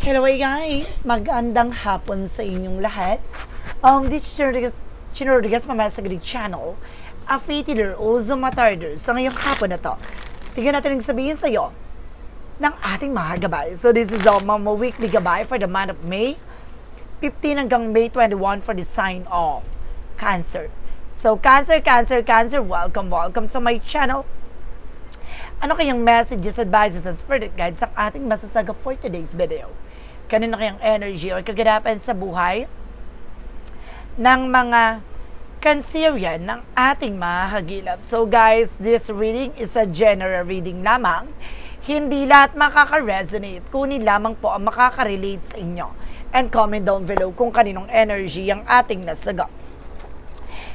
Hello guys! Magandang hapon sa inyong lahat. This is Chino Rodriguez, mamaya sa Galig Channel. A Fitiler o Zumatarder. Sa ngayong hapon na to, tignan natin ang sabihin sa iyo ng ating mga gabay. So this is our Mama Weekly Gabay for the month of May 15 hanggang May 21 for the sign of Cancer. So Cancer, welcome to my channel. Ano kayang messages, advices, and spirit guides ang ating masasagap for today's video? Kanino kayang energy o kaganapan sa buhay ng mga Cancerian ng ating mga hagilap? So guys, this reading is a general reading lamang. Hindi lahat makaka-resonate, kunin lamang po ang makaka-relate sa inyo. And comment down below kung kaninong energy ang ating nasagap.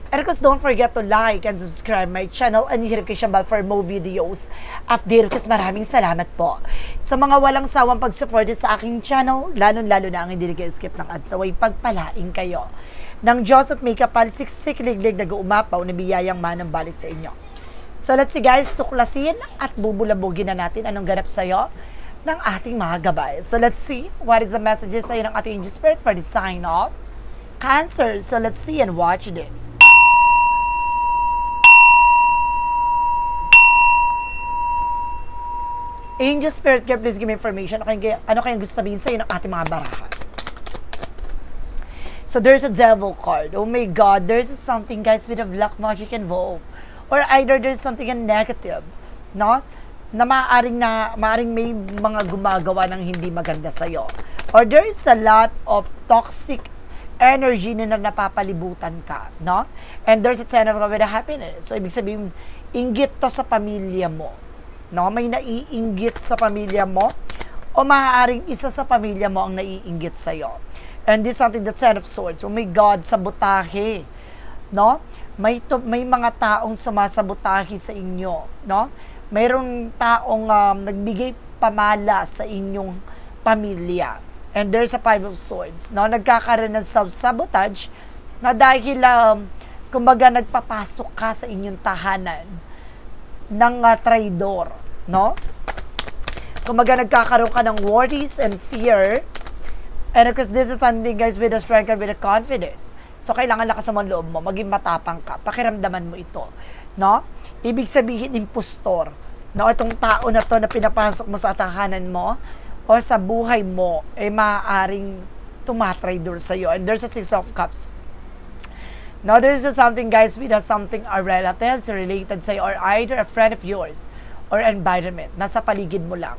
And of course, don't forget to like and subscribe my channel and hit notification bell for more videos. Update ko, maraming salamat po sa mga walang sawang pag-support sa aking channel, lalo-lalo na ang hindi nag-skip ng ads. Away pagpalaing kayo ng Diyos at may kapal siksik-liglig nag-uumapaw na biyayang manang balik sa inyo. So let's see guys, tuklasin at bubulabugin na natin anong ganap sa'yo ng ating mga gabay. So let's see what is the messages sa'yo ng ating angel spirit for the sign of Cancer. So let's see and watch this. Angel Spirit, please give me information. Ano kayang gusto sabihin sa'yo ng ating mga baraha? So, there's a devil card. Oh my God, there's something, guys, with a black magic involved. Or either there's something negative, no? Na maaring may mga gumagawa ng hindi maganda sa'yo. Or there's a lot of toxic energy na napapalibutan ka, no? And there's a 10 of with a happiness. So, ibig sabihin, inggit to sa pamilya mo. No, may naiinggit sa pamilya mo o maaaring isa sa pamilya mo ang naiinggit sa iyo. And this is something that's 10 of swords. Oh my God, sabotahe. No? May mga taong sumasabotahe sa inyo, no? Mayroong taong nagbigay pamala sa inyong pamilya. And there's a 5 of swords. No, nagkakaroon ng self-sabotage na dahil kumbaga nagpapasok ka sa inyong tahanan ng traidor, no? Kumaga nagkakaroon ka ng worries and fear. And because this is something, guys, with a strength and with a confidence. So, kailangan lakas mo ang loob mo, maging matapang ka, pakiramdaman mo ito, no? Ibig sabihin, impostor, no? Itong tao na to na pinapasok mo sa tahanan mo o sa buhay mo, ay maaaring tumatraidor sa'yo. And there's a 6 of Cups. Now, there's something, guys, with something a relatives related sa'yo or either a friend of yours or environment. Nasa paligid mo lang.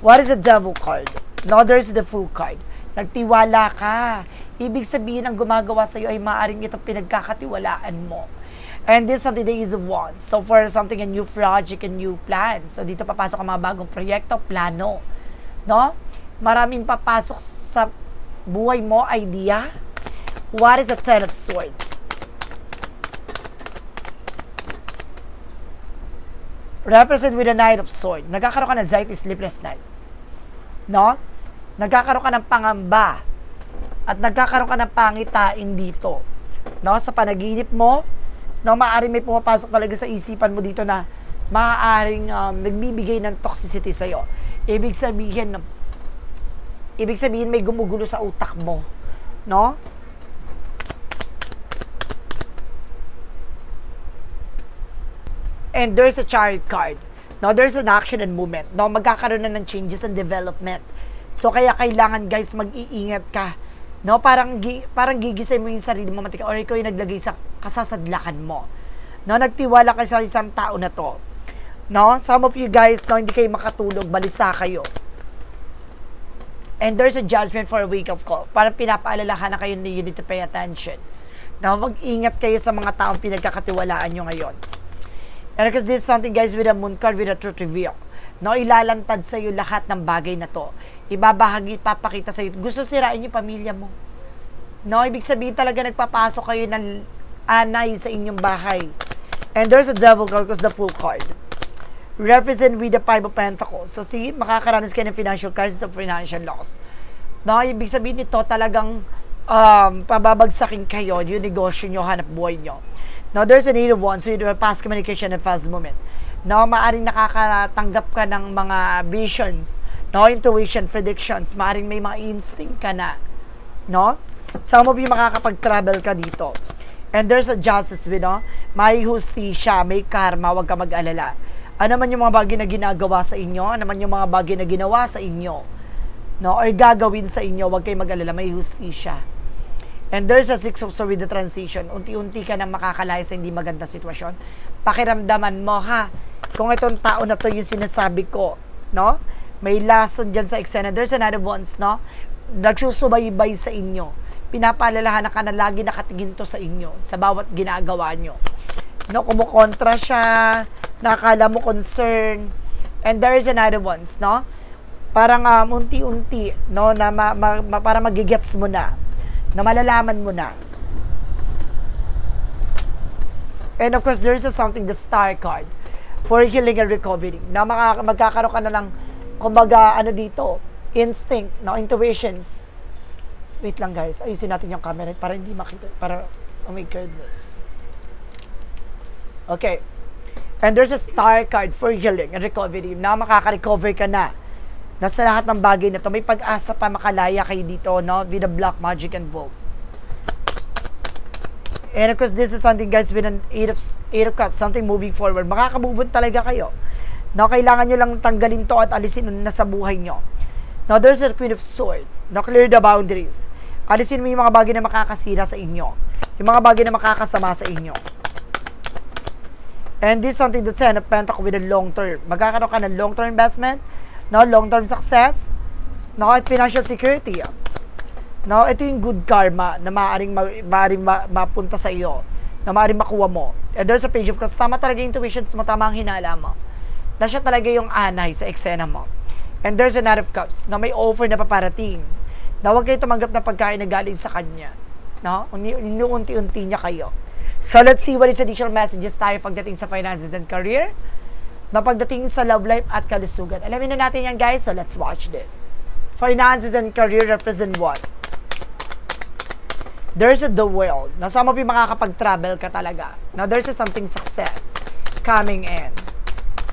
What is the devil card? Now, there's the Fool card. Nagtiwala ka. Ibig sabihin, ang gumagawa sa'yo ay maaaring itong pinagkakatiwalaan mo. And this is something that is wands. So, for something, a new project, a new plan. So, dito papasok ang mga bagong proyekto, plano. No? Maraming papasok sa buhay mo, idea. What is the 10 of swords? Represent with the 9 of swords. Nagkakaroon ka ng anxiety, sleepless night. No? Nagkakaroon ka ng pangamba. At nagkakaroon ka ng pangitain dito. No? Sa panaginip mo, no, maaaring may pumapasok talaga sa isipan mo dito na maaaring nagbibigay ng toxicity sa'yo. Ibig sabihin may gumugulo sa utak mo. No? And there's a Chariot card. No, there's an action and movement. No, magkakaroon na ng changes and development. So, kaya kailangan, guys, mag-iingat ka. No, parang gigisay mo yung sarili mo, or ikaw yung naglagay sa kasasadlakan mo. No, nagtiwala ka sa isang tao na to. No, some of you guys, no, hindi kayo makatulog, balisa kayo. And there's a judgment for a wake-up call. Parang pinapaalalahan na kayo na you need to pay attention. No, mag-ingat kayo sa mga taong pinagkakatiwalaan nyo ngayon. And because this is something, guys, with a moon card, with a truth reveal. No, ilalantad sa iyo lahat ng bagay na to. Ibabahagi, papakita sa iyo. Gusto sirain yung pamilya mo. No, ibig sabihin talaga nagpapasok kayo ng anay sa inyong bahay. And there's a devil card because the Fool card. Represent with the 5 of Pentacles. So see, makakaranas kayo ng financial crisis of financial loss. No, ibig sabihin nito talagang pababagsakin kayo yung negosyo nyo, hanap buhay nyo. Now, there's a need of one, so you do a past communication and fast movement. No, maaring nakakatanggap ka ng mga visions no? Intuition, predictions, maaaring may mga instinct ka na, no? Some of you makakapag-travel ka dito. And there's a justice, no? May hustisya, may karma, wag ka mag-alala. Ano man yung mga bagay na ginagawa sa inyo, ano man yung mga bagay na ginawa sa inyo, no? Or gagawin sa inyo, wag kayo mag-alala, may hustisya. And there's a six of swords with the transition. Unti-unti ka nang makakalaya sa hindi maganda sitwasyon. Pakiramdaman mo, ha? Kung itong tao na to yung sinasabi ko, no? May lason dyan sa eksena. There's another ones, no? Nagsusubaybay sa inyo. Pinapaalalahan ka na lagi nakatingin to sa inyo, sa bawat ginagawa nyo. No? Kumukontra siya, nakakala mo concern. And there's another ones, no? Parang unti-unti, no? Na para magigets mo na. Na malalaman mo na. And of course, there's something, the star card, for healing and recovery. Na magkakaroon ka na lang, kumbaga, ano dito, instinct, no? Intuitions. Wait lang guys, ayusin natin yung camera para hindi makita, para, oh my goodness. Okay. And there's a star card for healing and recovery. Na makaka-recover ka na. Nasa lahat ng bagay na to, may pag-asa pa makalaya kayo dito, no? With the black magic and vote. And of course, this is something guys with an 8 of cups, something moving forward. Makaka-move on talaga kayo. No, kailangan nyo lang tanggalin to at alisin na sa buhay nyo. Now, there's a Queen of Swords. Now, clear the boundaries. Alisin mo yung mga bagay na makakasira sa inyo. Yung mga bagay na makakasama sa inyo. And this is something that's Ten of Pentacles with a long term. Magkakaroon ka ng long term investment, no, long term success, no, at financial security. No, ito yung good karma na maaaring mapunta sa iyo, na maaaring makuha mo. And there's a Page of Cups. Tama talaga yung intuitions mo, tama ang hinala mo. Na siya talaga yung anay sa eksena mo. And there's a Knight of Cups na may offer na paparating. Na huwag kayo tumanggap na pagkain na galing sa kanya. No? Inuunti-unti niya kayo. So let's see what is additional messages tayo pagdating sa finances and career. Na pagdating sa love life at kalusugan. Alamin na natin yan guys, so let's watch this. Finances and career represent what? There's the world. Now, some of you makakapag-travel ka talaga. Now, there's something success coming in.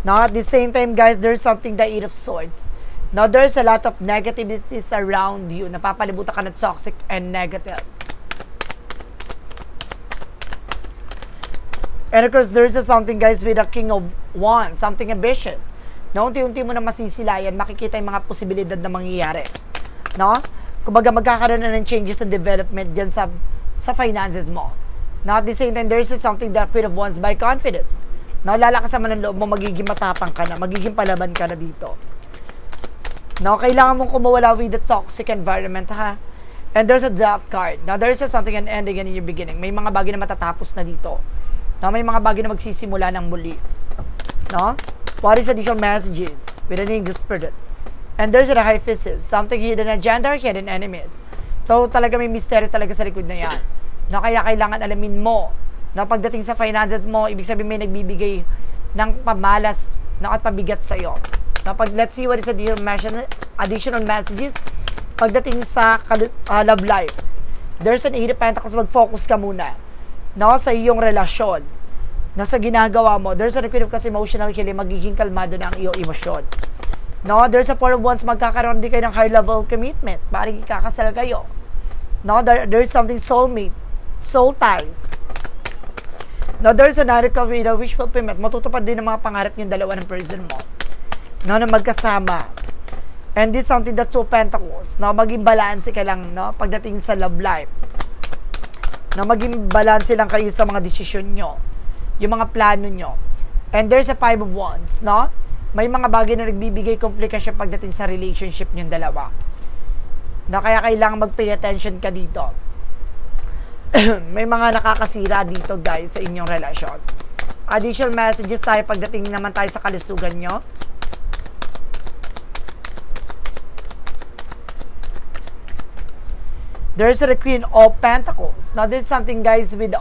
Now, at the same time, guys, there's something the 8 of Swords. Now, there's a lot of negativities around you. Napapalibutan ka na toxic and negative. And of course, there's something, guys, with the King of Wands. Something ambition. No, unti-unti mo na masisilayan, makikita yung mga posibilidad na mangyayari. No? Kumbaga magkakaroon na ng changes and development dyan sa finances mo. Now, at the same time, there's something that Queen of Wands by confident. Now, lalakasan mo ng loob mo, magiging matapang ka na, magiging palaban ka na dito. Now, kailangan mong kumawala with the toxic environment, ha? And there's a Death card. Now, there's something an ending and in your beginning. May mga bagay na matatapos na dito. Now, may mga bagay na magsisimula ng muli. No? What is additional messages with an English spirit? And there's a High Priestess, something hidden agenda, hidden enemies. So, talaga may mystery talaga sa likod na yan. Na kaya kailangan alamin mo na pagdating sa finances mo, ibig sabihin may nagbibigay ng pamalas na at pabigat sa'yo. Na let's see what is additional messages pagdating sa love life. There's an 8 of Pentacles, mag-focus ka muna. No, sa iyong relasyon. Na sa ginagawa mo, there's a Queen of Cups emotional healing, magiging kalmado na ang iyong emosyon. No, there's a 4 of Wands, magkakaroon din kayo ng high level commitment. Parang ikakasal kayo. No, there's something soulmate, soul ties. No, there's another cover, wish fulfillment. Matutupad din ang mga pangarap yung dalawa ng person mo. No, na magkasama. And this is something that 2 Pentacles. No, maging balance ka lang, no, pagdating sa love life. No, maging balance lang kayo sa mga desisyon nyo. Yung mga plano nyo. And there's a 5 of Wands, no? May mga bagay na nagbibigay komplikasyon pagdating sa relationship niyong dalawa. Na kaya kailangan mag-pay attention ka dito. May mga nakakasira dito guys sa inyong relasyon. Additional messages tayo pagdating naman tayo sa kalusugan nyo. There's a Queen of Pentacles. Now there's something guys with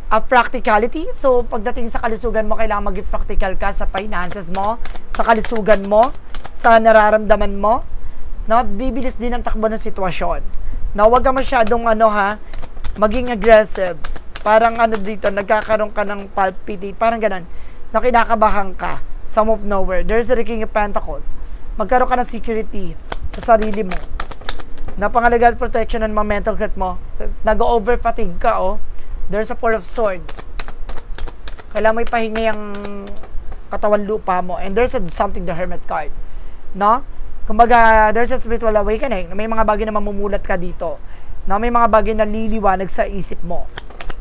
a practicality. So, pagdating sa kalusugan mo, kailangan maging practical ka sa finances mo, sa kalusugan mo, sa nararamdaman mo. No, bibilis din ang takbo ng sitwasyon. No, wag ka masyadong maging aggressive. Parang dito, nagkakaroon ka ng palpitate, parang ganun. Na kinakabahan ka, some of nowhere. There's a King of Pentacles. magkaroon ka ng security sa sarili mo. Na pangalagaan protection ng mga mental health mo. Nag-over fatigue ka, oh. There's a Four of Swords. Kailangan may pahinga yung katawan lupa mo. And there's something, the Hermit card. No? Kumbaga, there's a spiritual awakening. May mga bagay na mamumulat ka dito. No? May mga bagay na liliwanag sa isip mo.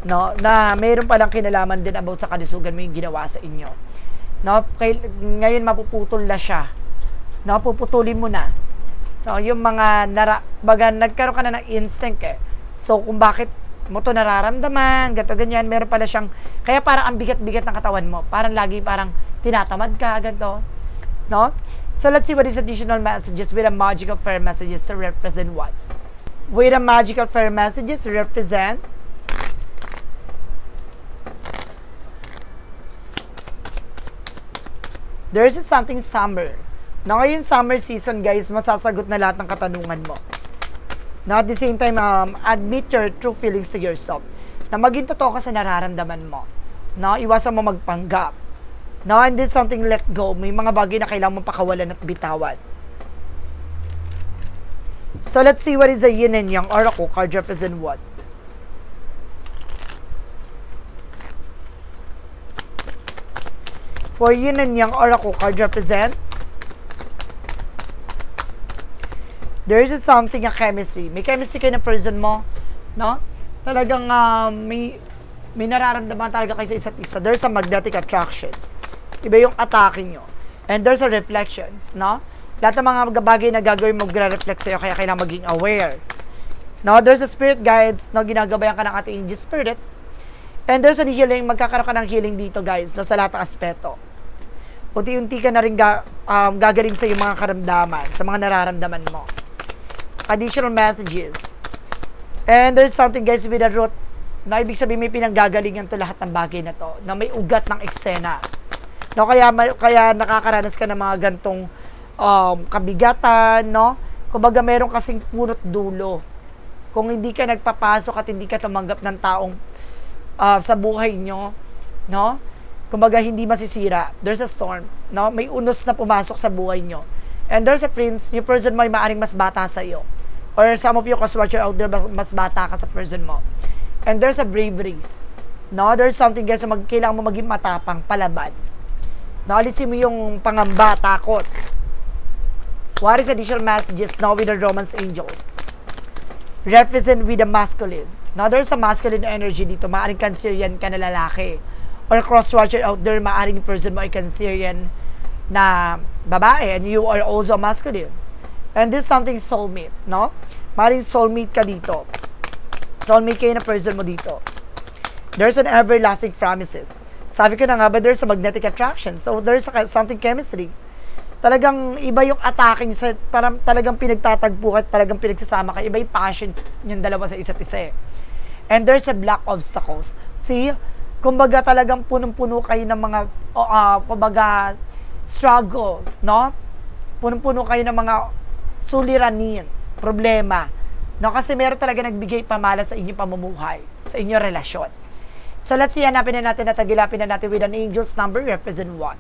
No? Na mayroon palang kinalaman din about sa kalusugan mo yung ginawa sa inyo. No? Ngayon mapuputol na siya. No? Puputulin mo na. No? Yung mga nagkaroon ka na ng instinct eh. So, kung bakit mo to nararamdaman, ganyan, meron pala siyang, kaya parang ang bigat-bigat ng katawan mo. Parang lagi parang tinatamad ka, ganito. No? So, let's see what is additional messages with a magical fair messages to represent what? With a magical fair messages to represent there is something summer. Na ngayon summer season, guys, masasagot na lahat ng katanungan mo. Na at the same time, admit your true feelings to yourself. Na maging totoo ka sa nararamdaman mo. Na iwasan mo magpanggap. Na and then something let go. May mga bagay na kailangan mong pakawalan at bitawan. So let's see what is the yin and yang oracle card represent what? For yin and yang oracle card represent there is something, a chemistry. May chemistry kayo ng person mo, no? Talagang may nararamdaman talaga kayo sa isa't isa. There's a magnetic attractions. Iba yung atake nyo. And there's a reflections, no? Lahat ng mga bagay na gagawin mo magre-reflect sa'yo, kaya kailangan maging aware. No? There's a spirit guides, no? Ginagabayan ka ng ating angel spirit. And there's a healing, magkakaroon ka ng healing dito, guys, no? Sa lahat ng aspeto. Unti-unti ka na rin gagaling sa yung mga karamdaman, sa mga nararamdaman mo. Additional messages. And there's something, guys, with a root na ibig sabihin may pinanggagalingan to lahat ng bagay na to, na may ugat ng eksena. No, kaya nakakaranas ka ng mga gantong kabigatan, no? Kumbaga meron kasing punot dulo. Kung hindi ka nagpapasok at hindi ka tumanggap ng taong sa buhay nyo, no? Kumbaga hindi masisira. There's a storm, no? May unos na pumasok sa buhay nyo. And there's a prince, yung person mo ay maaaring mas bata sa iyo. Or some of you watcher out there, mas bata ka sa person mo. And there's a bravery. No, there's something, guys, na kailangan mo maging matapang, palaban. No, alisin mo yung pangamba, takot. What is additional messages now with the Romance angels? Represent with the masculine. Now, there's a masculine energy dito. Maaring Cancerian ka na lalaki. Or cross-watcher out there, maaring person mo ay Cancerian na babae, and you are also masculine. And this is something soulmate, no? Maring soulmate ka dito. Soulmate kayo na person mo dito. There's an everlasting promises. Sabi ko na nga ba, there's a magnetic attraction. So, there's something chemistry. Talagang iba yung attacking sa, parang talagang pinagtatagpo at talagang pinagsasama ka. Iba yung passion yung dalawa sa isa't isa eh. And there's a black obstacles. See? Kumbaga talagang punong-puno kayo ng mga, kumbaga, struggles, no? Punong-puno kayo ng mga suliranin, problema. No? Kasi meron talaga nagbigay pamala sa inyong pamumuhay, sa inyong relasyon. So, let's see, hanapin na natin at tagilapin na natin with an angel's number, represent 1.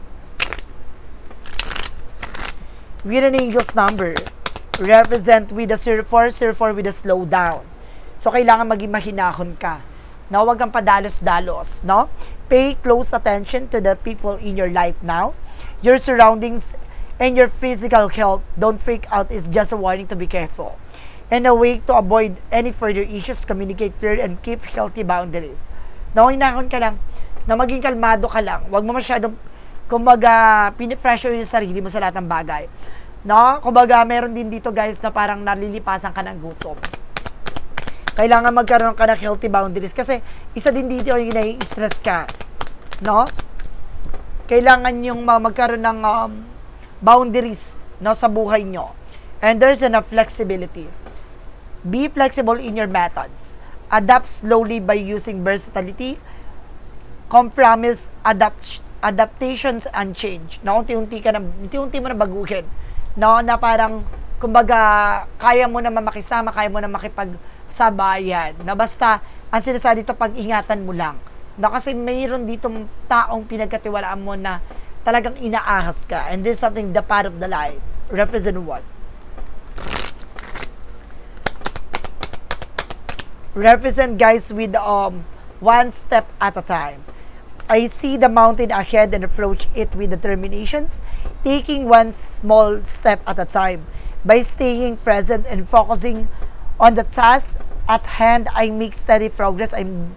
With an angel's number, represent with a 04 with a slow down. So, kailangan maging mahinahon ka. No? Huwag kang padalos-dalos, no? Pay close attention to the people in your life now. Your surroundings and your physical health, don't freak out, is just a warning to be careful. And a way to avoid any further issues, communicate clearly and keep healthy boundaries. Nahinahon ka lang, na maging kalmado ka lang. Huwag mo masyadong, kumbaga, pinipressure yung sarili mo sa lahat ng bagay. No? Kumbaga, meron din dito, guys, na parang nalilipasan ka ng gutom. Kailangan magkaroon ka ng healthy boundaries kasi isa din dito yung nai-stress ka. No? Kailangan yung magkaroon ng boundaries, no, sa buhay nyo. And there's enough flexibility. Be flexible in your methods. Adapt slowly by using versatility. Compromise, adaptations, and change. No, unti-unti mo na baguhin. No, na parang, kumbaga, kaya mo na makisama, kaya mo na makipagsabayan. Na basta, ang sinasabi dito, pag-ingatan mo lang. Na kasi mayroon ditong taong pinagkatiwalaan mo na talagang inaahas ka. And this is something, the path of the life. represent what? Represent, guys, with one step at a time. I see the mountain ahead and approach it with determinations, taking one small step at a time. By staying present and focusing on the task at hand, I make steady progress. In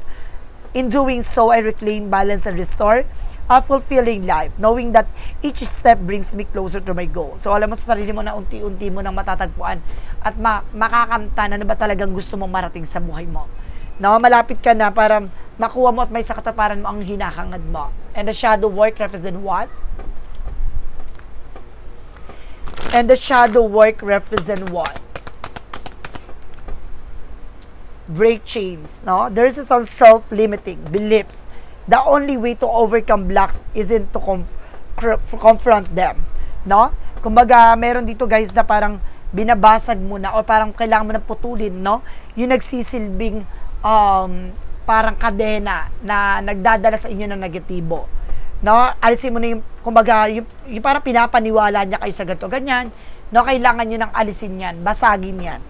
doing so, I reclaim balance and restore a fulfilling life, knowing that each step brings me closer to my goal. So, alam mo sa sarili mo na unti-unti mo nang matatagpuan at makakamtan ano ba talagang gusto mong marating sa buhay mo. No, malapit ka na para makuha mo at may sakatuparan mo ang hinahangad mo. And the shadow work represent what? And the shadow work represent what? Break chains, no? There's some self-limiting beliefs. The only way to overcome blocks isn't to confront them, no? Kumbaga, meron dito, guys, na parang binabasag mo na o parang kailangan mo na putulin, no? Yung nagsisilbing parang kadena na nagdadala sa inyo ng negatibo, no? Alisin mo na yung, kumbaga, yung parang pinapaniwala niya kayo sa ganito, ganyan, no? Kailangan nyo nang alisin yan, basagin yan,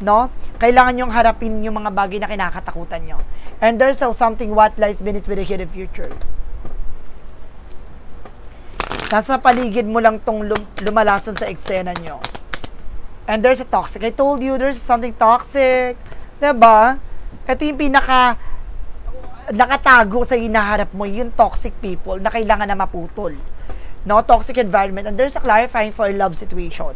no? Kailangan nyo harapin yung mga bagay na kinakatakutan nyo. And there's something what lies beneath with the hidden future. Nasa paligid mo lang tong lumalason sa eksena nyo. And there's a toxic. I told you, there's something toxic. Diba? Ito yung nakatago sa hinaharap mo, yung toxic people na kailangan na maputol. No? Toxic environment. And there's a clarifying for a love situation.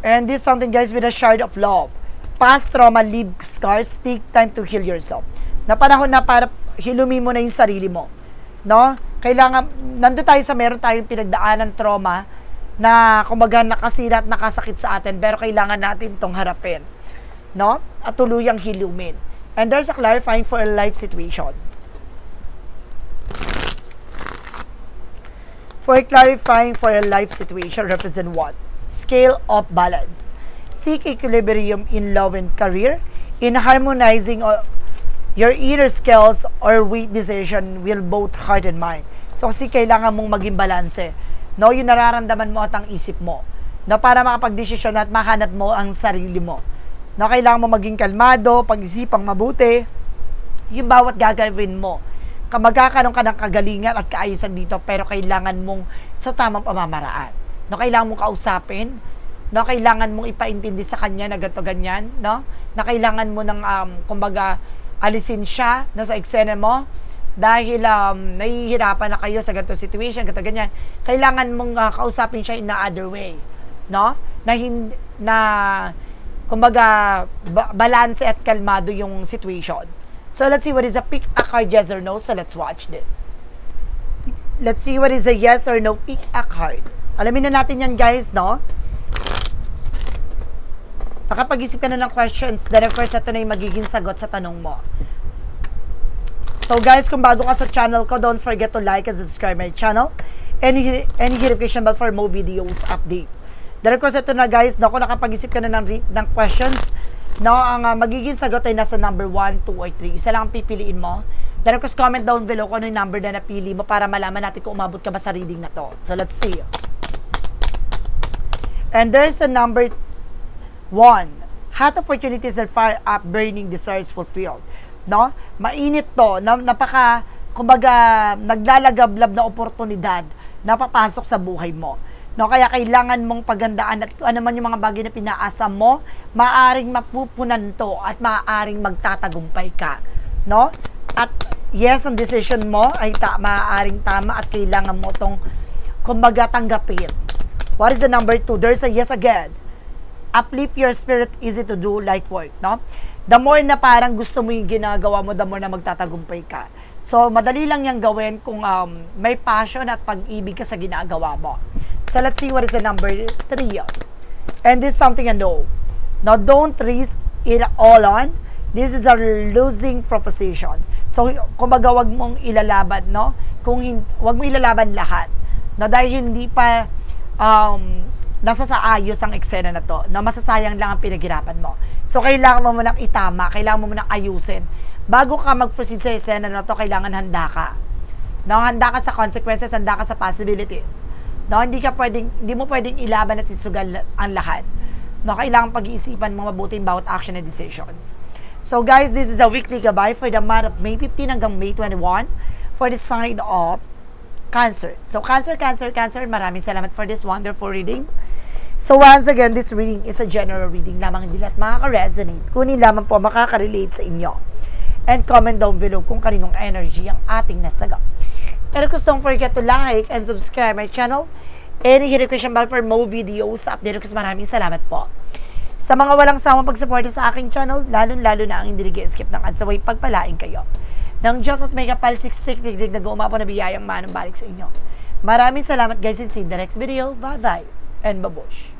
And this is something, guys, with a shard of love. Past trauma leave scars, take time to heal yourself. Na panahon na para hilumin mo na yung sarili mo. No? Kailangan, nandun tayo sa meron tayong pinagdaanan trauma na kumbaga nakasira at nakasakit sa atin, pero kailangan natin itong harapin. No? At tuluyang hilumin. And there's a clarifying for a life situation. For clarifying for a life situation represent what? Scale of balance. Seek equilibrium in love and career. In harmonizing your inner skills or weight decision will both heart and mind. So kasi kailangan mong maging balanse. No, yung nararamdaman mo at ang isip mo. No, para makapag-desisyon at mahanap mo ang sarili mo. No, kailangan mo maging kalmado, pag-isipang mabuti. Yung bawat gagawin mo. Magkakaroon ka ng kagalingan at kaayusan dito, pero kailangan mong sa tamang pamamaraan. No, kailangan mong kausapin, no, kailangan mong ipaintindi sa kanya na ganito ganyan, no, na kailangan mo ng kumbaga alisin siya no, sa eksena mo dahil nahihirapan na kayo sa ganito situation, ganito ganyan. Kailangan mong kausapin siya in the other way, no, na kumbaga balanse at kalmado yung situation. So let's see what is a pick a card, yes or no. So let's watch this. Let's see what is a yes or no pick a card. Alamin na natin yan, guys, no? Nakapag-isip ka na ng questions, then of course, ito na yung magiging sagot sa tanong mo. So, guys, kung bago ka sa channel ko, don't forget to like and subscribe my channel. And hit notification bell for more videos update. Then of course, ito na, guys, no? Kung nakapag-isip ka na ng questions, no? Ang magiging sagot ay nasa number 1, 2, or 3. Isa lang ang pipiliin mo. Then of course, comment down below kung ano yung number na napili mo para malaman natin kung umabot ka ba sa reading na to. So, let's see. And there's the number 1. Hot opportunities and fire up, burning desires fulfilled. No? Mainit to. Napaka, kumbaga, naglalagablab na oportunidad na papasok sa buhay mo. No? Kaya kailangan mong pagandaan at ano man yung mga bagay na pinaasa mo, maaring mapupunan to at maaring magtatagumpay ka. No? At yes, ang decision mo ay maaaring tama at kailangan mo tong kumbaga tanggapin. What is the number 2? There's a yes again. Uplift your spirit, easy to do, light work, no? The more na parang gusto mo yung ginagawa mo, the more na magtatagumpay ka. So, madali lang yung gawin kung may passion at pag-ibig ka sa ginagawa mo. So, let's see what is the number 3. And this is something I know. Now, don't risk it all on. This is a losing proposition. So, kumbaga, wag mong ilalaban, no? Wag mong ilalaban lahat. No, dahil hindi pa nasa sa ayos ang eksena na to, na masasayang lang ang pinaghirapan mo. So, kailangan mo munang itama, kailangan mo munang ayusin bago ka mag-proceed sa escena na to, kailangan handa ka. No, handa ka sa consequences, handa ka sa possibilities. No, hindi mo pwedeng ilaban at isugal ang lahat. No, kailangan pag-iisipan mo mabuti bawat action and decisions. So guys, this is a weekly gabay for the month of May 15 hanggang May 21 for the sign of Cancer. So Cancer, maraming salamat for this wonderful reading. So once again, this reading is a general reading lamang, hindi lahat makaka-resonate. Kunin lamang po makaka-relate sa inyo. And comment down below kung kaninong energy ang ating nasagot. Pero don't forget to like and subscribe my channel. And hit the notification bell for more videos sa update ko. Maraming salamat po. Sa mga walang sawang pagsuporta sa aking channel, lalo na ang hindi nag-skip ng ads, away pagpalain kayo ng Diyos at may kapal siksik digdig na gumapo na biyayang manong balik sa inyo. Maraming salamat guys and see you in the next video. Bye-bye and babush.